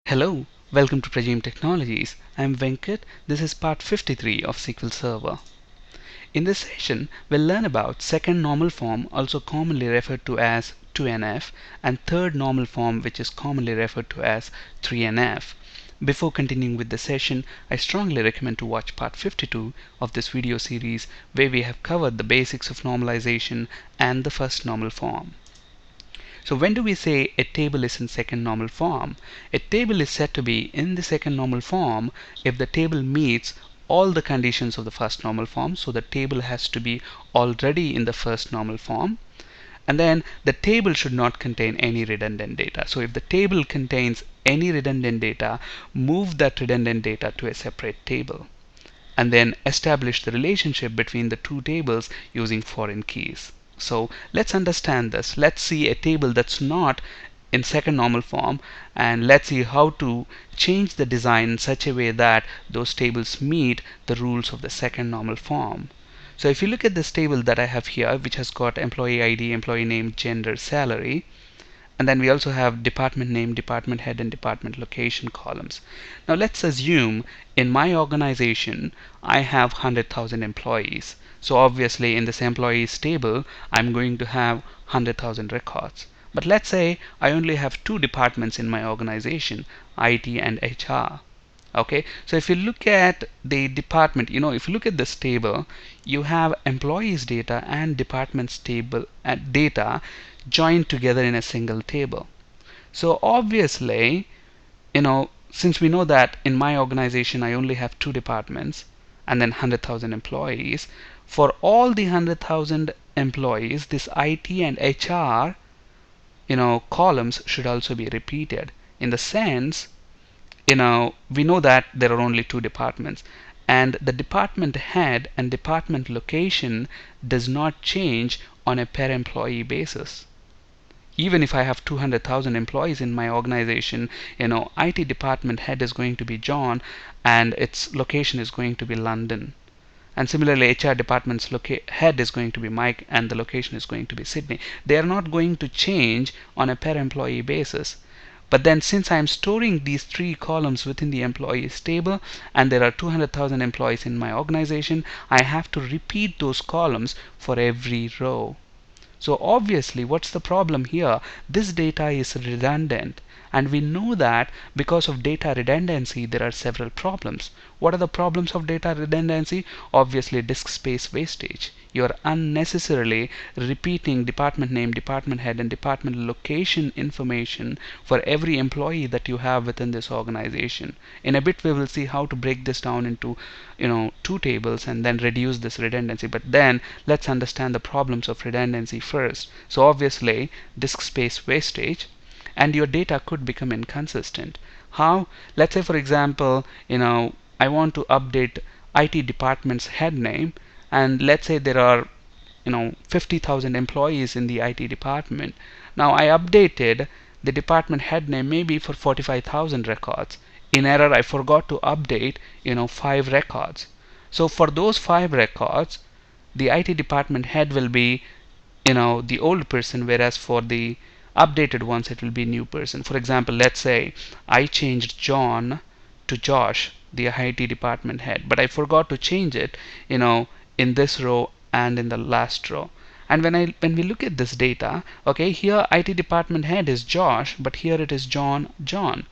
Hello, welcome to Prajim Technologies. I'm Venkat. This is part 53 of SQL Server. In this session, we'll learn about second normal form, also commonly referred to as 2NF, and third normal form, which is commonly referred to as 3NF. Before continuing with the session, I strongly recommend to watch part 52 of this video series, where we have covered the basics of normalization and the first normal form. So when do we say a table is in second normal form? A table is said to be in the second normal form if the table meets all the conditions of the first normal form. So the table has to be already in the first normal form. And then the table should not contain any redundant data. So if the table contains any redundant data, move that redundant data to a separate table. And then establish the relationship between the two tables using foreign keys. So let's understand this. Let's see a table that's not in second normal form, and let's see how to change the design in such a way that those tables meet the rules of the second normal form. So if you look at this table that I have here, which has got employee ID, employee name, gender, salary, and then we also have department name, department head, and department location columns. Now let's assume in my organization I have 100,000 employees. So obviously in this employees table I'm going to have 100,000 records. But let's say I only have two departments in my organization, IT and HR. Okay, so if you look at the department, if you look at this table, you have employees data and departments table data joined together in a single table. So obviously, since we know that in my organization I only have two departments and then 100,000 employees, for all the 100,000 employees, this IT and HR, columns should also be repeated, in the sense, we know that there are only two departments, and the department head and department location does not change on a per employee basis. Even if I have 200,000 employees in my organization, IT department head is going to be John and its location is going to be London. And similarly, HR department's head is going to be Mike and the location is going to be Sydney. They are not going to change on a per employee basis. But then since I'm storing these three columns within the employees table and there are 200,000 employees in my organization, I have to repeat those columns for every row. So obviously, what's the problem here? This data is redundant, and we know that because of data redundancy there are several problems. What are the problems of data redundancy? Obviously, disk space wastage. You are unnecessarily repeating department name, department head, and department location information for every employee that you have within this organization. In a bit we will see how to break this down into two tables and then reduce this redundancy. But then let's understand the problems of redundancy first. So obviously, disk space wastage, and your data could become inconsistent. How? Let's say for example, I want to update IT department's head name, and let's say there are 50,000 employees in the IT department. Now I updated the department head name maybe for 45,000 records. In error I forgot to update 5 records. So for those 5 records, the IT department head will be the old person, whereas for the updated ones it will be new person. For example, let's say I changed John to Josh, the IT department head, but I forgot to change it in this row and in the last row. And when we look at this data, okay, here IT department head is Josh, but here it is John.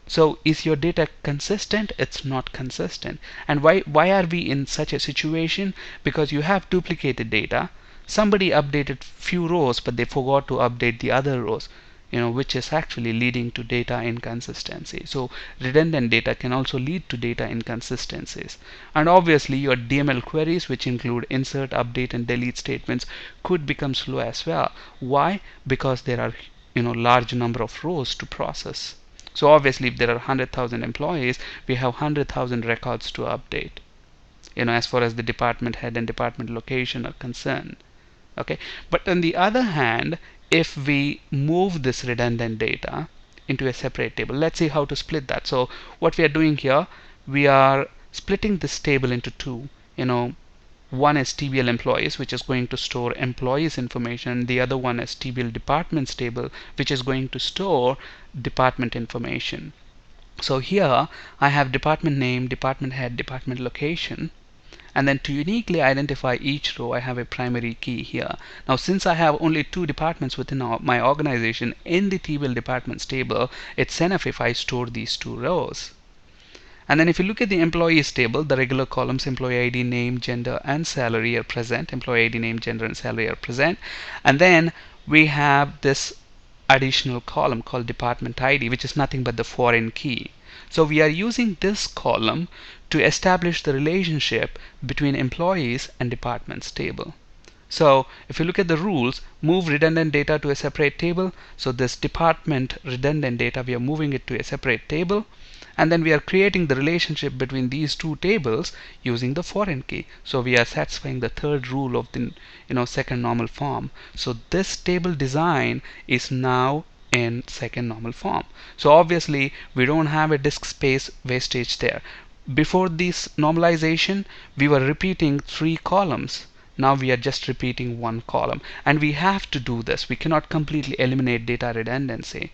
So is your data consistent? It's not consistent. And why are we in such a situation? Because you have duplicated data. Somebody updated few rows, but they forgot to update the other rows, which is actually leading to data inconsistency. So redundant data can also lead to data inconsistencies. And obviously your DML queries, which include insert, update, and delete statements, could become slow as well. Why? Because there are large number of rows to process. So obviously if there are 100,000 employees, we have 100,000 records to update, as far as the department head and department location are concerned. Okay, but on the other hand, if we move this redundant data into a separate table, let's see how to split that. So what we are doing here, we are splitting this table into two. One is TBL employees, which is going to store employees information. The other one is TBL departments table, which is going to store department information. So here I have department name, department head, department location, and then to uniquely identify each row I have a primary key here. Now since I have only two departments within my organization in the TBL departments table, it's enough if I store these two rows. And then if you look at the employees table, the regular columns employee ID, name, gender, and salary are present. Employee ID, name, gender, and salary are present. And then we have this additional column called department ID, which is nothing but the foreign key. So we are using this column to establish the relationship between employees and departments table. So if you look at the rules, move redundant data to a separate table. So this department redundant data, we are moving it to a separate table. And then we are creating the relationship between these two tables using the foreign key. So we are satisfying the third rule of the second normal form. So this table design is now in second normal form. So obviously we don't have a disk space wastage there. Before this normalization, we were repeating 3 columns. Now we are just repeating 1 column, and we have to do this. We cannot completely eliminate data redundancy.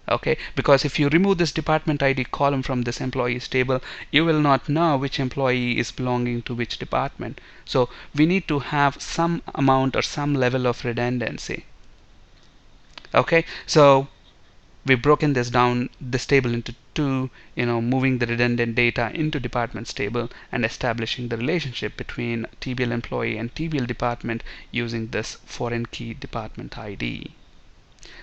Okay, because if you remove this department ID column from this employees table, you will not know which employee is belonging to which department. So we need to have some amount or some level of redundancy. Okay, so we've broken this down, this table, into two, moving the redundant data into departments table and establishing the relationship between TBL employee and TBL department using this foreign key department ID.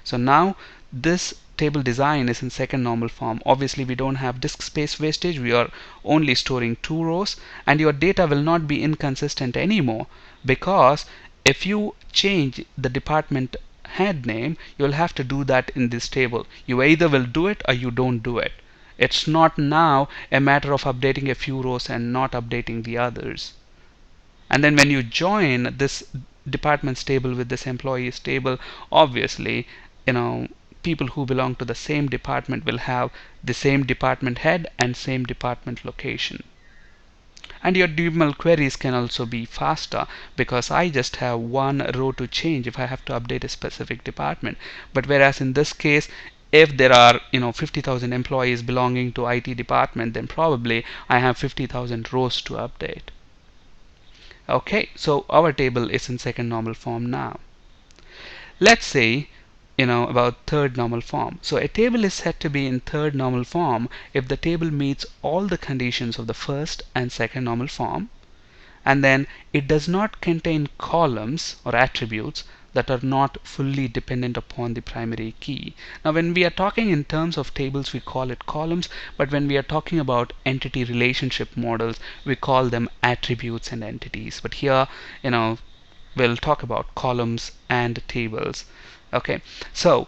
So now this table design is in second normal form. Obviously we don't have disk space wastage. We are only storing 2 rows, and your data will not be inconsistent anymore, because if you change the department head name, you'll have to do that in this table. You either will do it or you don't do it. It's not now a matter of updating a few rows and not updating the others. And then when you join this departments table with this employees table, obviously people who belong to the same department will have the same department head and same department location. And your DML queries can also be faster, because I just have 1 row to change if I have to update a specific department. But whereas in this case, if there are 50,000 employees belonging to IT department, then probably I have 50,000 rows to update. Okay, so our table is in second normal form now. Let's say about third normal form. So a table is said to be in third normal form if the table meets all the conditions of the first and second normal form, and then it does not contain columns or attributes that are not fully dependent upon the primary key. Now when we are talking in terms of tables, we call it columns, but when we are talking about entity relationship models, we call them attributes and entities. But here we'll talk about columns and tables. Okay, so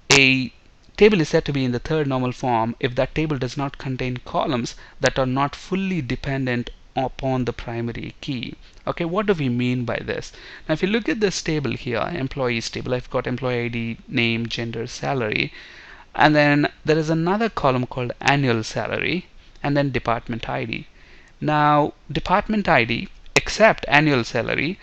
a table is said to be in the third normal form if that table does not contain columns that are not fully dependent upon the primary key. Okay, what do we mean by this? Now if you look at this table here, employees table, I've got employee ID, name, gender, salary, and then there is another column called annual salary, and then department ID. Now department ID, except annual salary,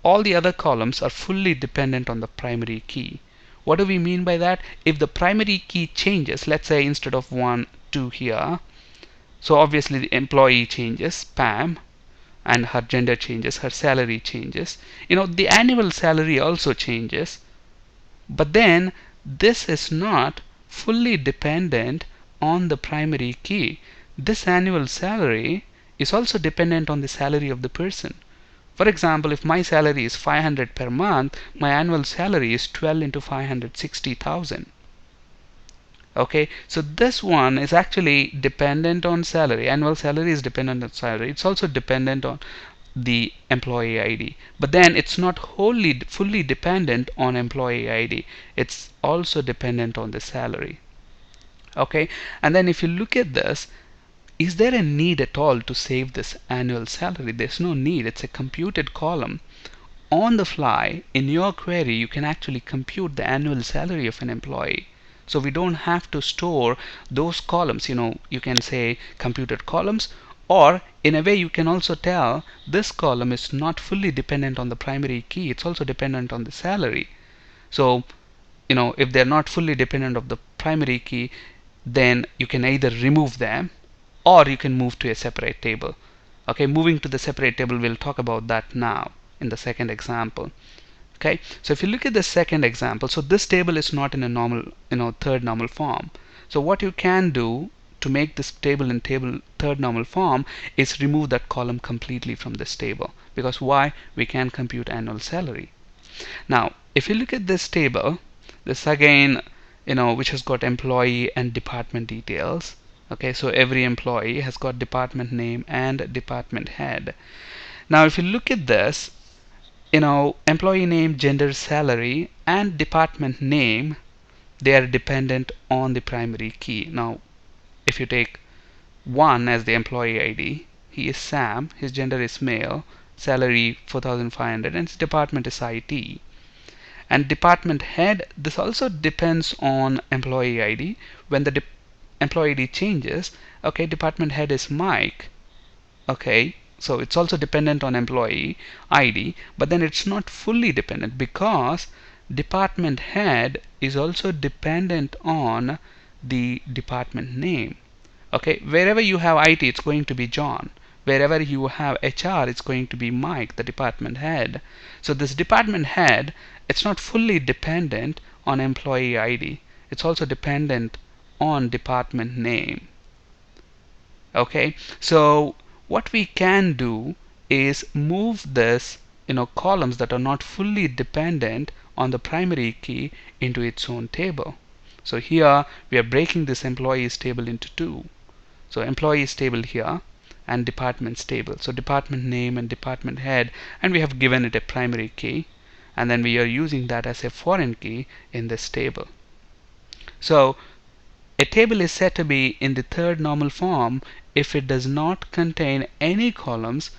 all the other columns are fully dependent on the primary key. What do we mean by that? If the primary key changes, let's say instead of 1, 2 here, so obviously the employee changes, Pam, and her gender changes, her salary changes. The annual salary also changes, but then this is not fully dependent on the primary key. This annual salary is also dependent on the salary of the person. For example, if my salary is 500 per month, my annual salary is 12 into 560,000. Okay, so this one is actually dependent on salary. Annual salary is dependent on salary. It's also dependent on the employee ID. But then it's not fully dependent on employee ID. It's also dependent on the salary. Okay, and then if you look at this, is there a need at all to save this annual salary? There's no need. It's a computed column. On the fly, in your query, you can actually compute the annual salary of an employee. So we don't have to store those columns. You can say computed columns, or in a way you can also tell this column is not fully dependent on the primary key. It's also dependent on the salary. So if they're not fully dependent of the primary key, then you can either remove them or you can move to a separate table. Okay, moving to the separate table, we'll talk about that now in the second example. Okay, so if you look at the second example, so this table is not in a normal, third normal form. So what you can do to make this table in third normal form is remove that column completely from this table, because why? We can compute annual salary. Now if you look at this table, this again, which has got employee and department details. Okay, so every employee has got department name and department head. Now if you look at this, employee name, gender, salary, and department name, they are dependent on the primary key. Now if you take 1 as the employee ID, he is Sam, his gender is male, salary 4,500, and his department is IT. And department head, this also depends on employee ID. When the employee ID changes, okay, department head is Mike. Okay, so it's also dependent on employee ID, but then it's not fully dependent, because department head is also dependent on the department name. Okay, wherever you have IT, it's going to be John. Wherever you have HR, it's going to be Mike, the department head. So this department head, it's not fully dependent on employee ID. It's also dependent on department name. Okay, so what we can do is move this, columns that are not fully dependent on the primary key into its own table. So here we are breaking this employees table into two. So employees table here and departments table. So department name and department head, and we have given it a primary key, and then we are using that as a foreign key in this table. So a table is said to be in the third normal form if it does not contain any columns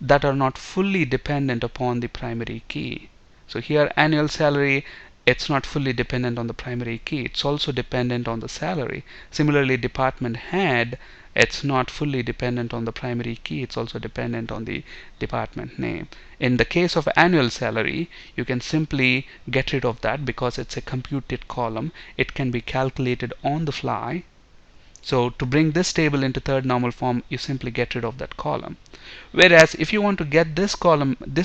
that are not fully dependent upon the primary key. So here annual salary, it's not fully dependent on the primary key, it's also dependent on the salary. Similarly, department head, it's not fully dependent on the primary key, it's also dependent on the department name. In the case of annual salary, you can simply get rid of that because it's a computed column. It can be calculated on the fly. So to bring this table into third normal form, you simply get rid of that column. Whereas if you want to get this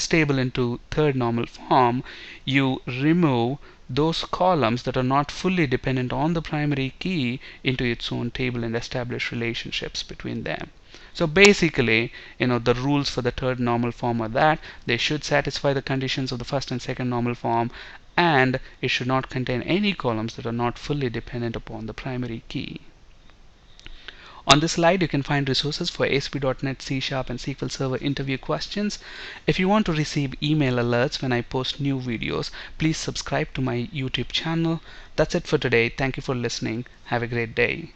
table into third normal form, you remove those columns that are not fully dependent on the primary key into its own table and establish relationships between them. So basically, the rules for the third normal form are that they should satisfy the conditions of the first and second normal form, and it should not contain any columns that are not fully dependent upon the primary key. On this slide, you can find resources for ASP.NET, C#, and SQL Server interview questions. If you want to receive email alerts when I post new videos, please subscribe to my YouTube channel. That's it for today. Thank you for listening. Have a great day.